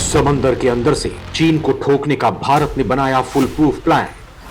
समंदर के अंदर से चीन को ठोकने का भारत ने बनाया फुल प्रूफ प्लान।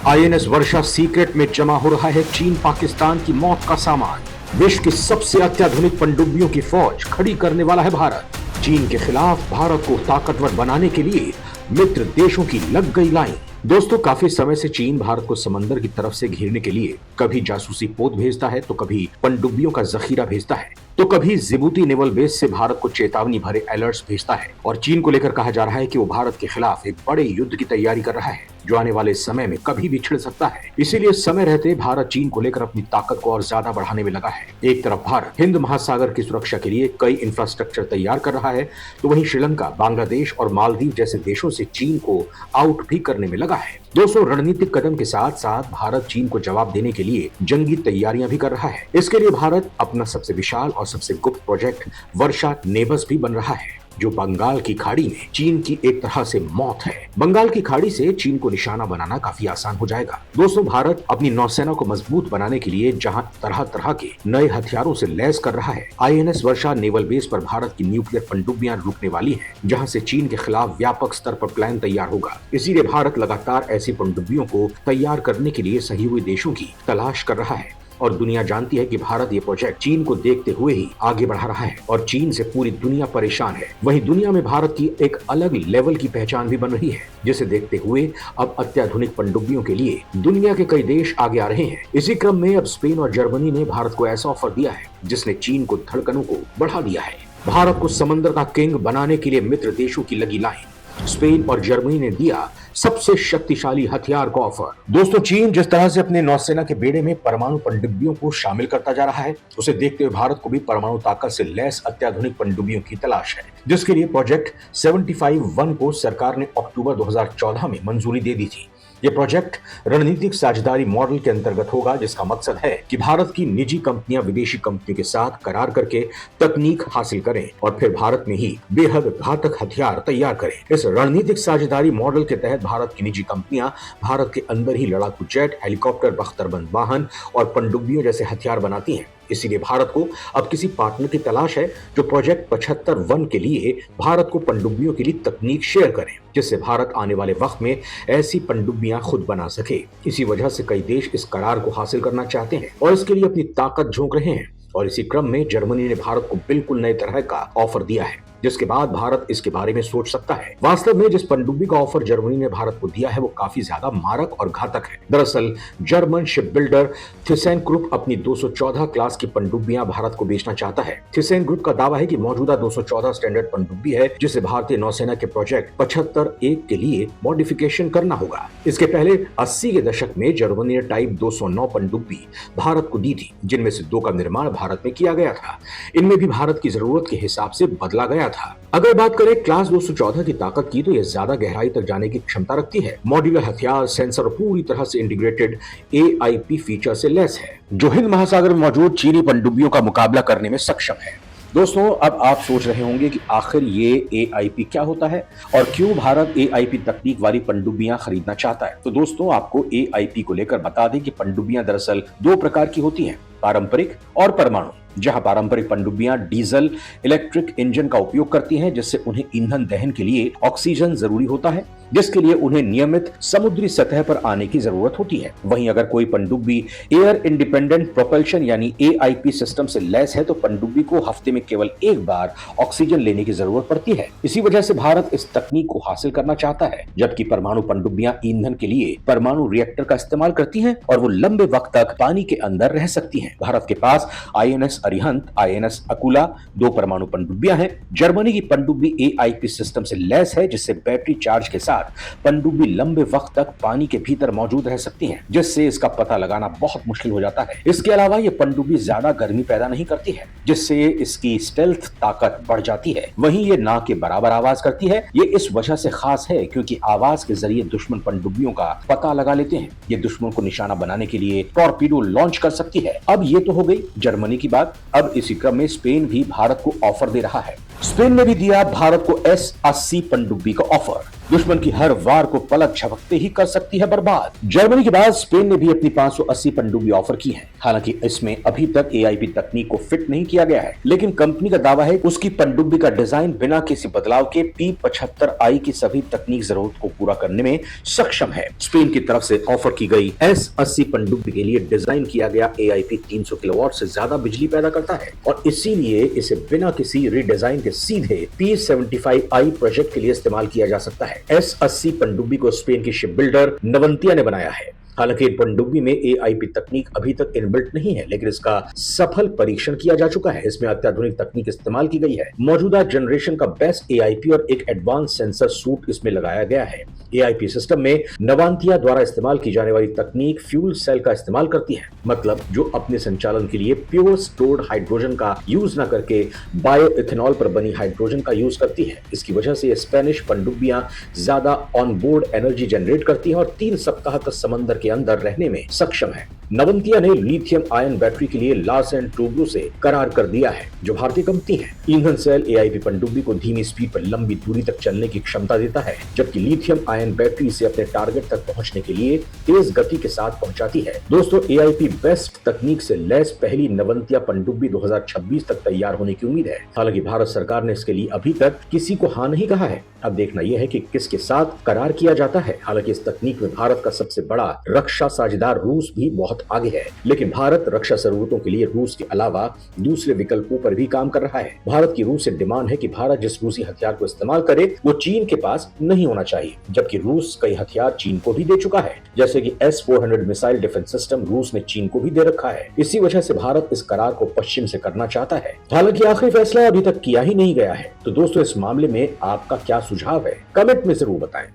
आईएनएस वर्षा सीक्रेट में जमा हो रहा है चीन पाकिस्तान की मौत का सामान। विश्व की सबसे अत्याधुनिक पनडुब्बियों की फौज खड़ी करने वाला है भारत। चीन के खिलाफ भारत को ताकतवर बनाने के लिए मित्र देशों की लग गई लाइन। दोस्तों, काफी समय से चीन भारत को समंदर की तरफ से घेरने के लिए कभी जासूसी पोत भेजता है, तो कभी पनडुब्बियों का जखीरा भेजता है, तो कभी जिबूती नेवल बेस से भारत को चेतावनी भरे अलर्ट्स भेजता है। और चीन को लेकर कहा जा रहा है कि वो भारत के खिलाफ एक बड़े युद्ध की तैयारी कर रहा है, जो आने वाले समय में कभी भी छिड़ सकता है। इसीलिए समय रहते भारत चीन को लेकर अपनी ताकत को और ज्यादा बढ़ाने में लगा है। एक तरफ भारत हिंद महासागर की सुरक्षा के लिए कई इंफ्रास्ट्रक्चर तैयार कर रहा है, तो वहीं श्रीलंका, बांग्लादेश और मालदीव जैसे देशों से चीन को आउट भी करने में लगा है। दोस्तों, रणनीतिक कदम के साथ साथ भारत चीन को जवाब देने के लिए जंगी तैयारियां भी कर रहा है। इसके लिए भारत अपना सबसे विशाल और सबसे गुप्त प्रोजेक्ट वर्षा नेवस भी बन रहा है, जो बंगाल की खाड़ी में चीन की एक तरह से मौत है। बंगाल की खाड़ी से चीन को निशाना बनाना काफी आसान हो जाएगा। दोस्तों, भारत अपनी नौसेना को मजबूत बनाने के लिए जहां तरह तरह के नए हथियारों से लैस कर रहा है, आईएनएस वर्षा नेवल बेस पर भारत की न्यूक्लियर पनडुब्बियां रुकने वाली हैं, जहां से चीन के खिलाफ व्यापक स्तर पर प्लान तैयार होगा। इसीलिए भारत लगातार ऐसी पनडुब्बियों को तैयार करने के लिए सहयोगी देशों की तलाश कर रहा है। और दुनिया जानती है कि भारत ये प्रोजेक्ट चीन को देखते हुए ही आगे बढ़ा रहा है और चीन से पूरी दुनिया परेशान है। वहीं दुनिया में भारत की एक अलग लेवल की पहचान भी बन रही है, जिसे देखते हुए अब अत्याधुनिक पनडुब्बियों के लिए दुनिया के कई देश आगे आ रहे हैं। इसी क्रम में अब स्पेन और जर्मनी ने भारत को ऐसा ऑफर दिया है जिसने चीन को धड़कनों को बढ़ा दिया है। भारत को समंदर का किंग बनाने के लिए मित्र देशों की लगी लाइन। स्पेन और जर्मनी ने दिया सबसे शक्तिशाली हथियार का ऑफर। दोस्तों, चीन जिस तरह से अपने नौसेना के बेड़े में परमाणु पनडुब्बियों को शामिल करता जा रहा है, उसे देखते हुए भारत को भी परमाणु ताकत से लैस अत्याधुनिक पनडुब्बियों की तलाश है, जिसके लिए प्रोजेक्ट 75-1 को सरकार ने अक्टूबर 2014 में मंजूरी दे दी थी। ये प्रोजेक्ट रणनीतिक साझेदारी मॉडल के अंतर्गत होगा, जिसका मकसद है कि भारत की निजी कंपनियां विदेशी कंपनी के साथ करार करके तकनीक हासिल करें और फिर भारत में ही बेहद घातक हथियार तैयार करें। इस रणनीतिक साझेदारी मॉडल के तहत भारत की निजी कंपनियां भारत के अंदर ही लड़ाकू जेट, हेलीकॉप्टर, बख्तरबंद वाहन और पनडुब्बियों जैसे हथियार बनाती हैं। इसीलिए भारत को अब किसी पार्टनर की तलाश है जो प्रोजेक्ट 75-1 के लिए भारत को पनडुब्बियों के लिए तकनीक शेयर करें, जिससे भारत आने वाले वक्त में ऐसी पनडुब्बियां खुद बना सके। इसी वजह से कई देश इस करार को हासिल करना चाहते हैं और इसके लिए अपनी ताकत झोंक रहे हैं। और इसी क्रम में जर्मनी ने भारत को बिल्कुल नए तरह का ऑफर दिया है, जिसके बाद भारत इसके बारे में सोच सकता है। वास्तव में जिस पनडुब्बी का ऑफर जर्मनी ने भारत को दिया है, वो काफी ज्यादा मारक और घातक है। दरअसल German ship builder Thyssen group अपनी 214 क्लास की पनडुब्बियां भारत को बेचना चाहता है। थिसेन ग्रुप का दावा है कि मौजूदा 214 स्टैंडर्ड पनडुब्बी है, जिसे भारतीय नौसेना के प्रोजेक्ट 75-1 के लिए मॉडिफिकेशन करना होगा। इसके पहले 80 के दशक में जर्मनी ने टाइप 209 पनडुब्बी भारत को दी थी, जिनमें से 2 का निर्माण भारत में किया गया था। इनमें भी भारत की जरूरत के हिसाब से बदला गया था। अगर बात करें क्लास 214 की ताकत की, तो यह ज्यादा गहराई तक जाने की क्षमता रखती है। मॉड्यूलर हथियार, सेंसर और पूरी तरह से इंटीग्रेटेड AIP फीचर से लैस है, जो हिंद महासागर में मौजूद चीनी पनडुब्बियों का मुकाबला करने में सक्षम है। दोस्तों, अब आप सोच रहे होंगे कि आखिर ये AIP क्या होता है और क्यों भारत AIP तकनीक वाली पनडुब्बियां खरीदना चाहता है। तो दोस्तों, आपको AIP को लेकर बता दें कि पनडुब्बियां दरअसल 2 प्रकार की होती हैं, पारंपरिक और परमाणु। जहां पारंपरिक पनडुब्बियां डीजल इलेक्ट्रिक इंजन का उपयोग करती हैं, जिससे उन्हें ईंधन दहन के लिए ऑक्सीजन जरूरी होता है, जिसके लिए उन्हें नियमित समुद्री सतह पर आने की जरूरत होती है। वहीं अगर कोई पनडुब्बी एयर इंडिपेंडेंट प्रोपल्शन यानी AIP सिस्टम से लैस है, तो पनडुब्बी को हफ्ते में केवल एक बार ऑक्सीजन लेने की जरूरत पड़ती है। इसी वजह से भारत इस तकनीक को हासिल करना चाहता है। जबकि परमाणु पनडुब्बियां ईंधन के लिए परमाणु रिएक्टर का इस्तेमाल करती हैं और वो लंबे वक्त तक पानी के अंदर रह सकती हैं। भारत के पास INS अरिहंत, INS अकुला 2 परमाणु पनडुब्बियां हैं। जर्मनी की पनडुब्बी AIP सिस्टम से लैस है, जिससे बैटरी चार्ज के साथ पनडुब्बी लंबे वक्त तक पानी के भीतर मौजूद रह सकती है, जिससे इसका पता लगाना बहुत मुश्किल हो जाता है। इसके अलावा ये पनडुब्बी ज्यादा गर्मी पैदा नहीं करती है, जिससे इसकी स्टेल्थ ताकत बढ़ जाती है। वहीं ये ना के बराबर आवाज करती है। ये इस वजह से खास है क्योंकि आवाज के जरिए दुश्मन पनडुब्बियों का पता लगा लेते हैं। ये दुश्मन को निशाना बनाने के लिए टॉर्पीडो लॉन्च कर सकती है। अब ये तो हो गई जर्मनी की बात। अब इसी क्रम में स्पेन भी भारत को ऑफर दे रहा है। स्पेन ने भी दिया भारत को S-80 पनडुब्बी का ऑफर। दुश्मन की हर वार को पलक झपकते ही कर सकती है बर्बाद। जर्मनी के बाद स्पेन ने भी अपनी 580 पनडुब्बी ऑफर की है। हालांकि इसमें अभी तक AIP तकनीक को फिट नहीं किया गया है, लेकिन कंपनी का दावा है उसकी पनडुब्बी का डिजाइन बिना किसी बदलाव के P75I की सभी तकनीक जरूरत को पूरा करने में सक्षम है। स्पेन की तरफ से ऑफर की गई S-80 पनडुब्बी के लिए डिजाइन किया गया AIP 300 किलोवाट से ज्यादा बिजली पैदा करता है और इसीलिए इसे बिना किसी रीडिजाइन के सीधे P75I प्रोजेक्ट के लिए इस्तेमाल किया जा सकता है। S-80 पनडुब्बी को स्पेन की शिप बिल्डर नवंतिया ने बनाया है। हालांकि इन पनडुब्बी में AIP तकनीक अभी तक इनबिल्ट नहीं है, लेकिन इसका सफल परीक्षण किया जा चुका है। इसमें अत्याधुनिक तकनीक इस्तेमाल की गई है। मौजूदा जनरेशन का बेस्ट AIP और एक एडवांस सेंसर सूट इसमें लगाया गया है। AIP सिस्टम में नवांतिया द्वारा इस्तेमाल की जाने वाली तकनीक फ्यूल सेल का इस्तेमाल करती है, मतलब जो अपने संचालन के लिए प्योर स्टोर्ड हाइड्रोजन का यूज न करके बायो इथेनॉल पर बनी हाइड्रोजन का यूज करती है। इसकी वजह से स्पेनिश पनडुब्बियां ज्यादा ऑन बोर्ड एनर्जी जनरेट करती हैं और 3 सप्ताह तक समंदर के अंदर रहने में सक्षम है। नवंतिया ने लिथियम आयन बैटरी के लिए लार्सन टोब्रो से करार कर दिया है, जो भारतीय कंपनी है। ईंधन सेल AIP पनडुब्बी को धीमी स्पीड पर लंबी दूरी तक चलने की क्षमता देता है, जबकि लिथियम आयन बैटरी से अपने टारगेट तक पहुंचने के लिए तेज गति के साथ पहुंचाती है। दोस्तों, AIP बेस्ट तकनीक से लैस पहली नवंतिया पनडुब्बी 2026 तक तैयार होने की उम्मीद है। हालांकि भारत सरकार ने इसके लिए अभी तक किसी को हाँ नहीं कहा है। अब देखना यह है कि किसके साथ करार किया जाता है। हालांकि इस तकनीक में भारत का सबसे बड़ा रक्षा साझेदार रूस भी बहुत आगे है, लेकिन भारत रक्षा जरूरतों के लिए रूस के अलावा दूसरे विकल्पों पर भी काम कर रहा है। भारत की रूस से डिमांड है कि भारत जिस रूसी हथियार को इस्तेमाल करे वो चीन के पास नहीं होना चाहिए, जबकि रूस कई हथियार चीन को भी दे चुका है, जैसे कि S-400 मिसाइल डिफेंस सिस्टम रूस ने चीन को भी दे रखा है। इसी वजह से भारत इस करार को पश्चिम से करना चाहता है। हालांकि आखिरी फैसला अभी तक किया ही नहीं गया है। तो दोस्तों, इस मामले में आपका क्या सुझाव है, कमेंट में जरूर बताएं।